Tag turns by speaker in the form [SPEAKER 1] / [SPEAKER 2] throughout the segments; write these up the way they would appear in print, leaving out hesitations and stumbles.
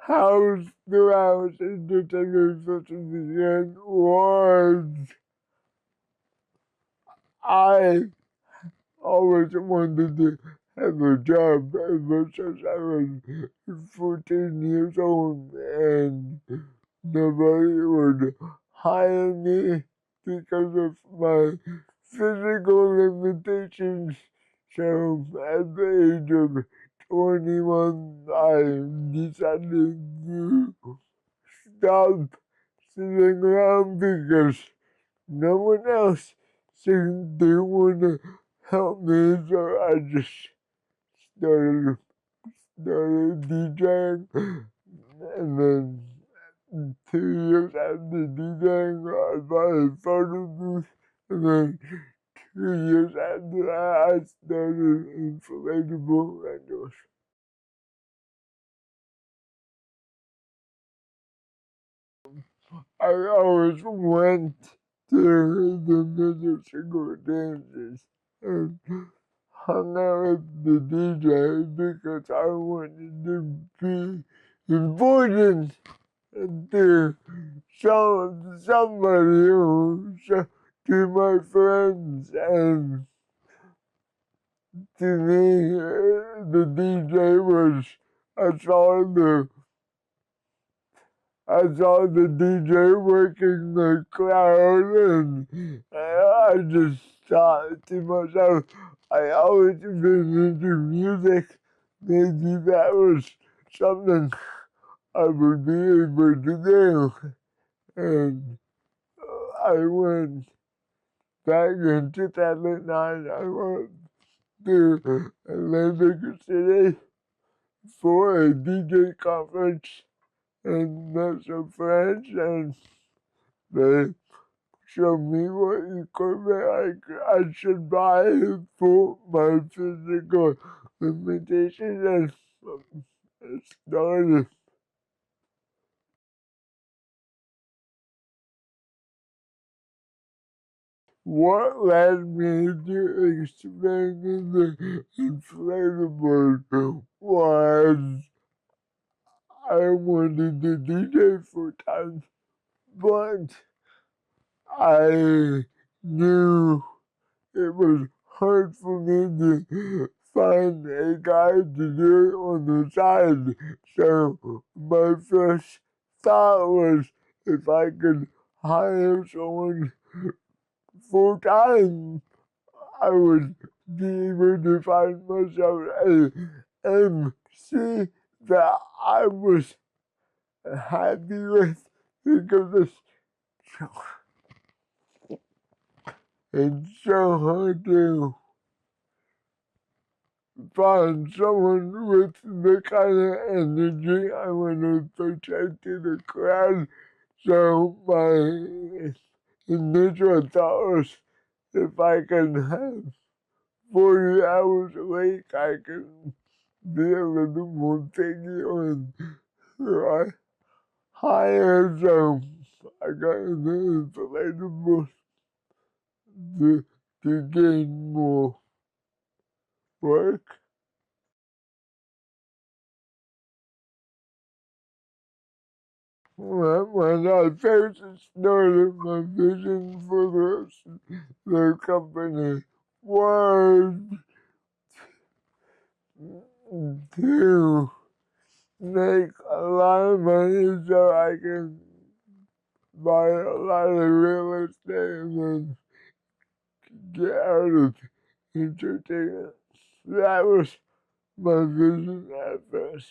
[SPEAKER 1] how Strouse Entertainment began was I always wanted to have a job ever since I was 14 years old, and nobody would hire me because of my physical limitations. So at the age of 21, I decided to stop sitting around because no one else seemed to want to help me, so I just started, started DJing, and then 2 years after DJing, I bought a photo booth, and then 2 years after that, I started inflatable rentals. I always went to the musical dances and hung out with the DJ because I wanted to be important to somebody else, to my friends, and to me, the DJ was, I saw the I saw the DJ working the crowd, and I just thought to myself, I always been into music. Maybe that was something I would be able to do. And I went back in 2009. I went to Atlantic City for a DJ conference and met some friends, and they showed me what equipment I should buy for my physical limitations, and it started. What led me to expanding the inflatable was I wanted to DJ full time, but I knew it was hard for me to find a guy to do it on the side. So my first thought was if I could hire someone full time, I would be able to find myself a MC that I was happy with because it's so hard to find someone with the kind of energy I want to portray to the crowd. So my initial thought was if I can have 40 hours a week, I can be a little more picky on who I hire. So I got into inflatable to gain more work. When I first started, my vision for the company was to make a lot of money so I can buy a lot of real estate and then get out of entertainment. That was my vision at first.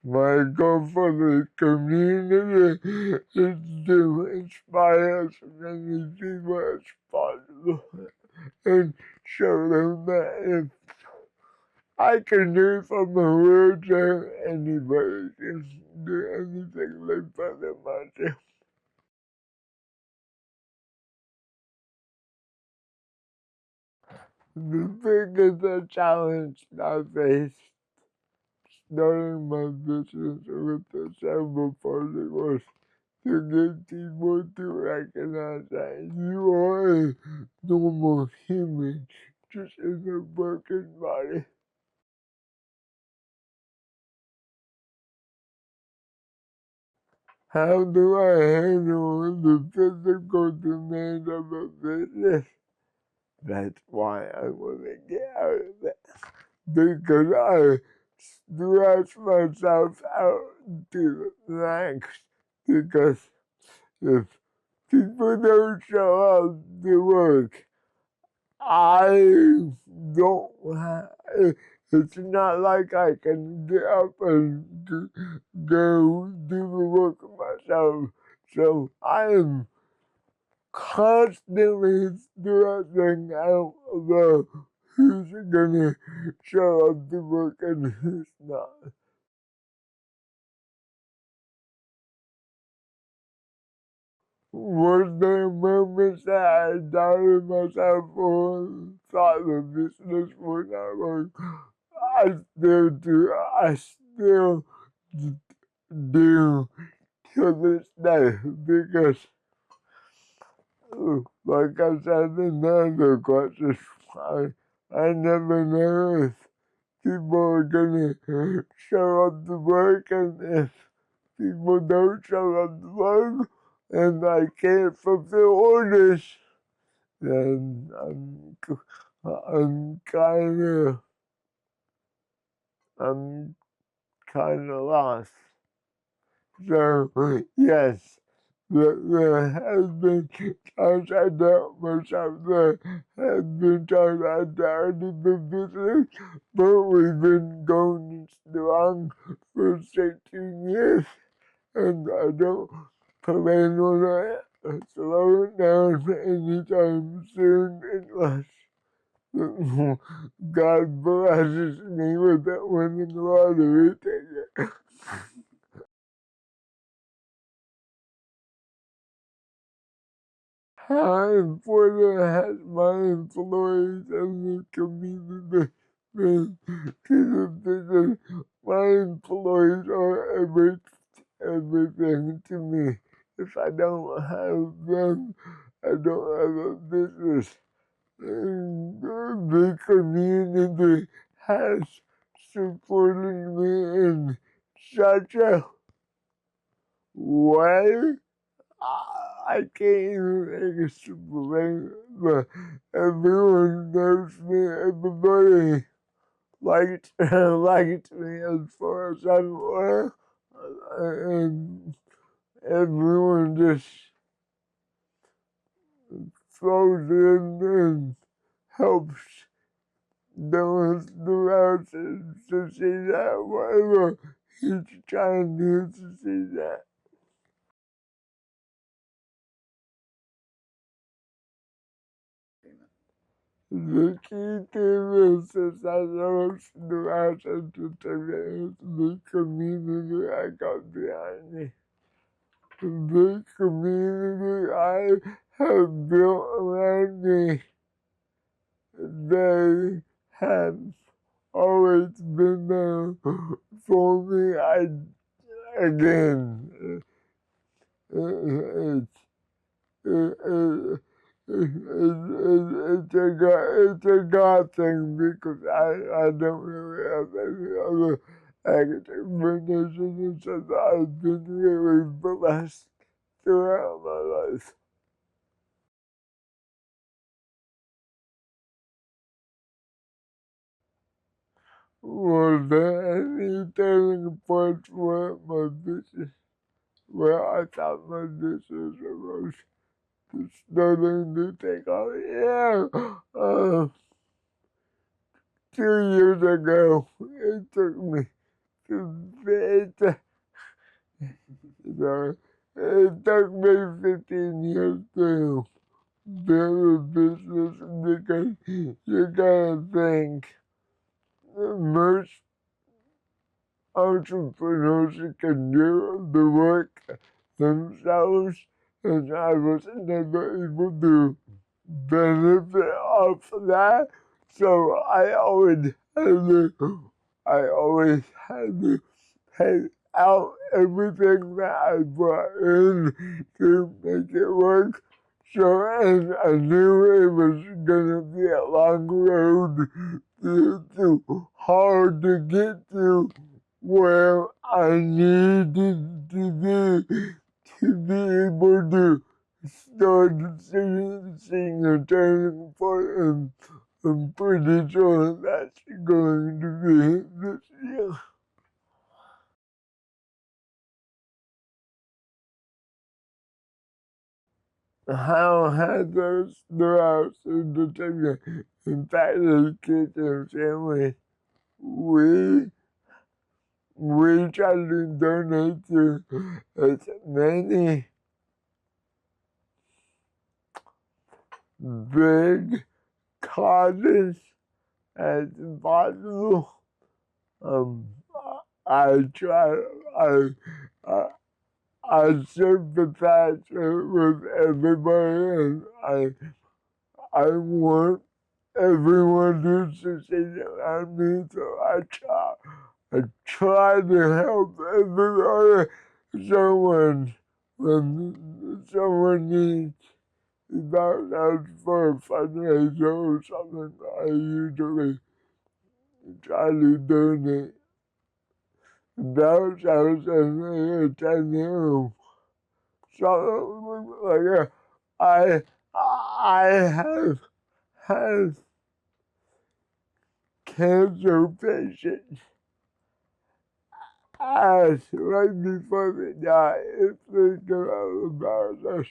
[SPEAKER 1] My goal for the community is to inspire as many people as possible and show them that if I can do it from a wheelchair, anybody can do anything they put their mind to. The biggest challenge I faced starting my business with the cerebral palsy was to get people to recognize that you are a normal human. just in a broken body. How do I handle the physical demand of a business? That's why I want to get out of it. Because I stress myself out to the max. Because if people don't show up to work, I don't have, it's not like I can get up and go do the work myself. So I am constantly stressing out about who's gonna show up to work and who's not. Was there moments that I doubted myself or thought the business would not work? I still do to this day because, like I said in the other questions, I never know if people are gonna show up to work, and if people don't show up to work and I can't fulfill orders, then I'm kind of I'm kind of lost. So yes, there has been times I doubt myself. There has been times I doubted the business, but we've been going strong for 16 years, and I don't plan on slowing down anytime soon unless God blesses me with that winning lottery ticket. How important has my employees and the community been to the business? My employees are everything to me. If I don't have them, I don't have a business. And the community has supported me in such a way I can't even explain, but everyone knows me. Everybody liked me as far as I'm aware, and everyone just throws in and helps those throughout to see that whatever he's trying to see that. The key to the success of Strouse Entertainment is the community I got behind me. The community I have built around me, they have always been there for me. Again, it's it's a God thing because I don't really have any other explanation, so I've been really blessed throughout my life. Was there any turning point where my business, where I thought my business was starting to take off? Yeah, 2 years ago, it took me it, sorry, it took me 15 years to build a business because you gotta think most entrepreneurs can do the work themselves, and I was never able to benefit off of that. So I always had to pay out everything that I brought in to make it work. So and I knew it was gonna be a long road hard to get to where I needed to be able to start seeing a turning point, and I'm pretty sure that's going to be this year. How has the Strouse Entertainment impacted kids and families? We we try to donate to as many big causes as possible. Um, I try. I I, I sympathize with everybody, and I want everyone to succeed around me. So I try to help everybody. When someone needs $1,000 for a fundraiser or something, I usually try to donate $1,000 and they attend home. So like I have had cancer patients ask right before they die if they can have $1,000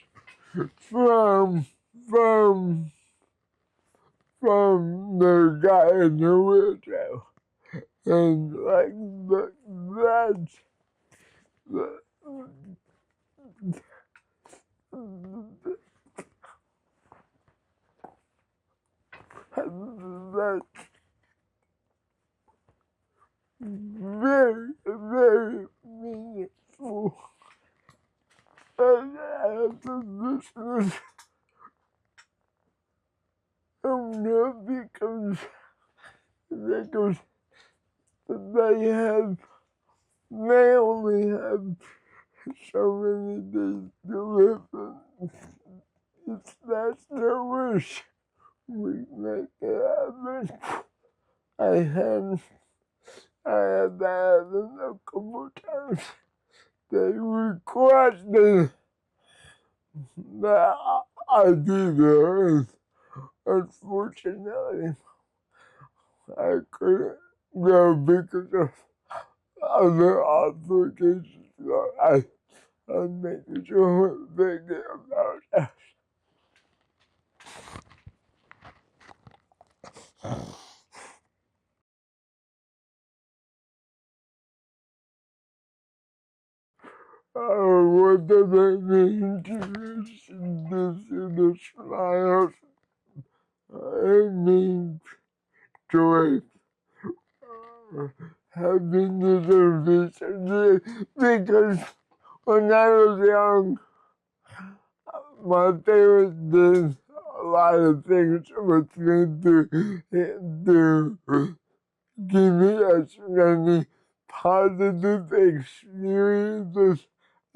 [SPEAKER 1] from from from the guy in the wheelchair. And like that, that's very, very meaningful. And this is because they have they only have so many days to live. And if that's their wish, we make it happen. I had I had that happen a couple times. They requested that I do that. Unfortunately, I couldn't go because of other obligations. So I'm making sure they get about that. What does it mean to this in the smile? It means joy. Happiness and vision. Because when I was young, my parents did a lot of things with me to give me as many positive experiences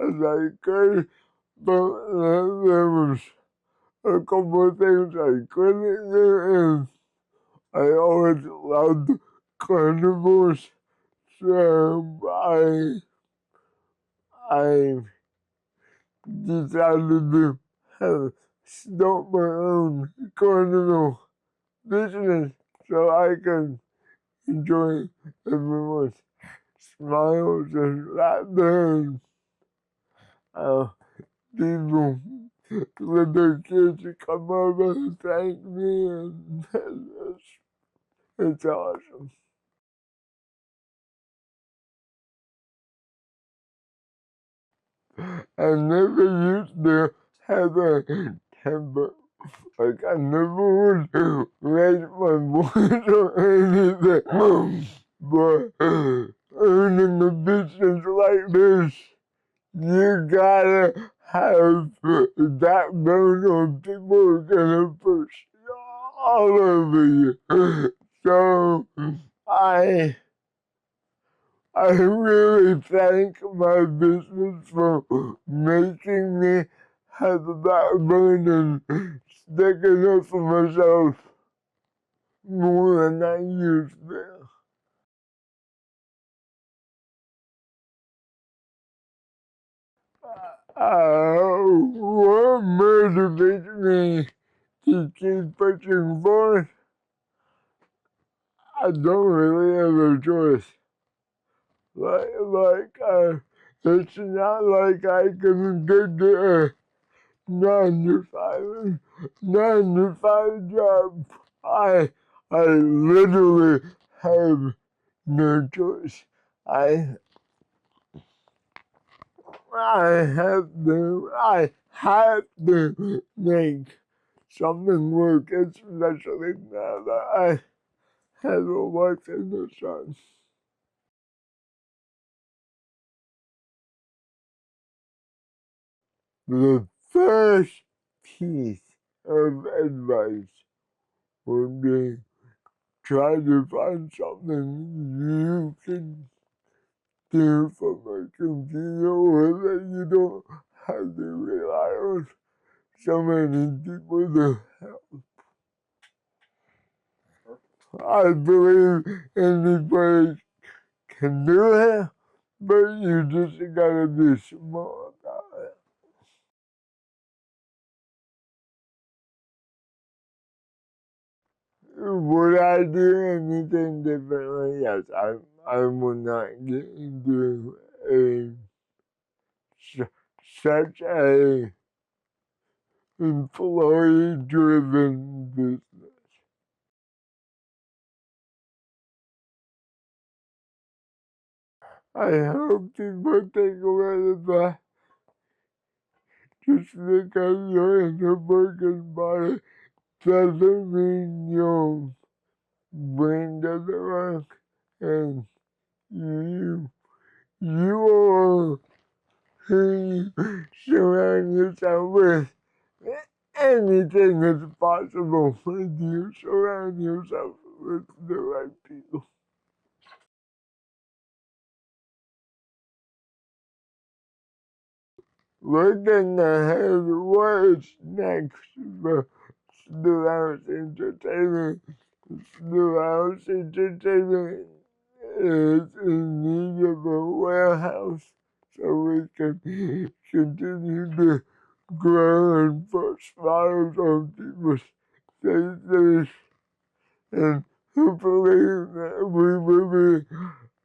[SPEAKER 1] as I could, but there was a couple of things I couldn't do, and I always loved carnivores, so I decided to start my own carnival business so I can enjoy everyone's smiles and laughter and people with their kids to come over and thank me, and it's awesome. I never used to have a temper. Like I never would raise my voice or anything. But earning a business like this, you gotta have that amount of people gonna push all over you. So I I really thank my business for making me have the backbone and sticking up for myself more than I used to. What motivates me to keep pushing forward? I don't really have a choice. It's not like I can get to a 9 to 5 job. I literally have no choice. I I have to make something work, especially now that I have a wife and a son. The first piece of advice would be try to find something you can do from a computer or that you don't have to rely on so many people to help. I believe anybody can do it, but you just gotta be smart about it. Would I do anything differently? Yes, I would not get into a such a employee driven business. I hope people take away the fact just because you're in a broken body doesn't mean your brain doesn't work, and you are who you surround yourself with. Anything is possible when you surround yourself with the right people. Looking ahead, what is next for Strouse Entertainment? Strouse Entertainment is in need of a warehouse so we can continue to grow and put smiles on people's faces, and hopefully that we will be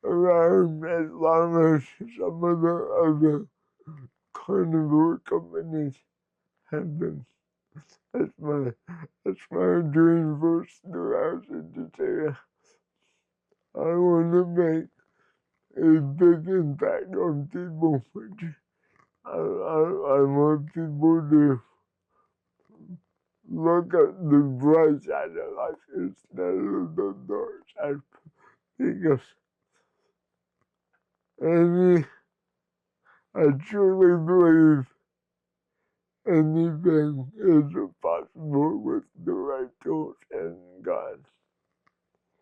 [SPEAKER 1] around as long as some of the other carnivore companies have been. That's my that's my dream for Strouse Entertainment. I want to make a big impact on people. I want people to look at the bright side of life instead of the dark side, because any, I truly believe anything is possible with the right tools and God.